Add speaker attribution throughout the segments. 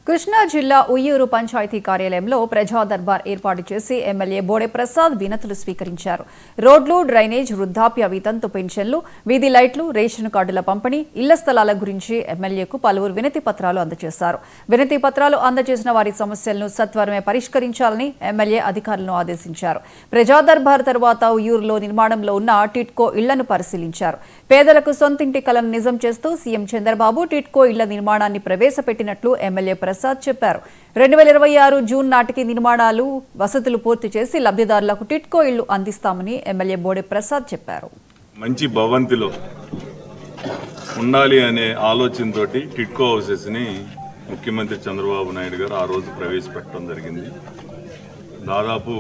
Speaker 1: కృష్ణా జిల్లా ఉయ్యూరు పంచాయతీ కార్యాలయంలో ప్రజా దర్బార్ ఏర్పాటు చేసి ఎమ్మెల్యే బోడే ప్రసాద్ వినతులు స్వీకరించారు. రోడ్లు, డ్రైనేజ్, వృద్ధాప్య వితంతు పెన్షన్లు, వీధి లైట్లు, రేషన్ కార్డుల పంపిణీ, ఇళ్ల స్థలాల గురించి ఎమ్మెల్యేకు పలువురు వినతి పత్రాలు అందజేశారు. వినతి పత్రాలు అందజేసిన వారి సమస్యలను సత్వరమే పరిష్కరించాలని ఎమ్మెల్యే అధికారులను ఆదేశించారు. ప్రజా దర్బార్ తర్వాత ఉయ్యూరులో నిర్మాణంలో ఉన్న టిట్కో ఇళ్లను పరిశీలించారు. పేదలకు సొంతింటి కలను నిజం చేస్తూ సీఎం చంద్రబాబు టిట్కో ఇళ్ల నిర్మాణాన్ని ప్రవేశపెట్టినట్లు ఎమ్మెల్యే ప్రసాద్ చెప్పారు. 2026 జూన్ నాటికి నిర్మాణాలు, వసతులు పూర్తి చేసి లబ్ధిదారులకు టిట్కో ఇళ్లు అందిస్తామని ఎమ్మెల్యే బోడే ప్రసాద్ చెప్పారు.
Speaker 2: మంచి భవంతిలో ఉండాలి అనే ఆలోచనతోటి టిట్కో హౌసెస్ ని ముఖ్యమంత్రి చంద్రబాబు నాయుడు గారు ఆ రోజు ప్రవేశపెట్టడం జరిగింది. దాదాపు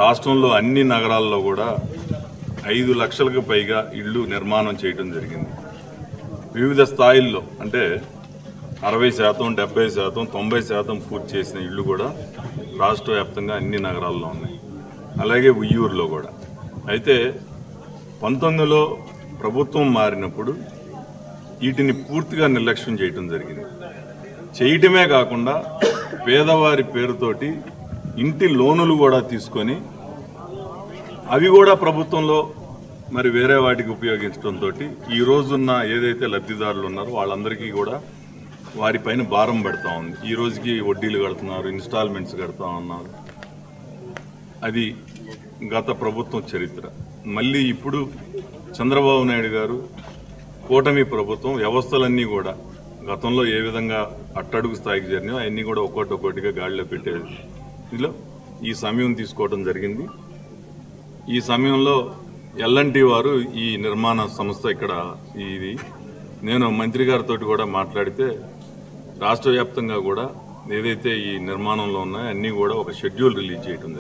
Speaker 2: రాష్ట్రంలో అన్ని నగరాల్లో కూడా 5 లక్షలకు పైగా ఇళ్లు నిర్మాణం చేయడం జరిగింది. వివిధ స్థాయిల్లో అంటే 60%, 70%, 90% పూర్తి చేసిన ఇళ్లు కూడా రాష్ట్ర వ్యాప్తంగా అన్ని నగరాల్లో ఉన్నాయి. అలాగే ఉయ్యూరులో కూడా. అయితే 19లో ప్రభుత్వం మారినప్పుడు వీటిని పూర్తిగా నిర్లక్ష్యం చేయటం జరిగింది. చేయటమే కాకుండా పేదవారి పేరుతోటి ఇంటి లోనులు కూడా తీసుకొని అవి కూడా ప్రభుత్వంలో మరి వేరే వాటికి ఉపయోగించడంతో ఈ రోజున్న ఏదైతే లబ్ధిదారులు ఉన్నారో వాళ్ళందరికీ కూడా వారిపైన భారం పెడతా ఉంది. ఈ రోజుకి వడ్డీలు కడుతున్నారు, ఇన్స్టాల్మెంట్స్ కడతా ఉన్నారు. అది గత ప్రభుత్వం చరిత్ర. మళ్ళీ ఇప్పుడు చంద్రబాబు నాయుడు గారు కూటమి ప్రభుత్వం వ్యవస్థలన్నీ కూడా గతంలో ఏ విధంగా అట్టడుగు స్థాయికి జరిగినాయో అవన్నీ కూడా ఒక్కొక్కటిగా గాడిలో పెట్టేది. ఇందులో ఈ సమయం తీసుకోవడం జరిగింది. ఈ సమయంలో ఎల్ఎన్టీ వారు ఈ నిర్మాణ సంస్థ ఇక్కడ ఇది నేను మంత్రి గారితో కూడా మాట్లాడితే రాష్ట్ర వ్యాప్తంగా కూడా ఏదైతే ఈ నిర్మాణంలో ఉన్నాయో అన్నీ కూడా ఒక షెడ్యూల్ రిలీజ్ చేయడం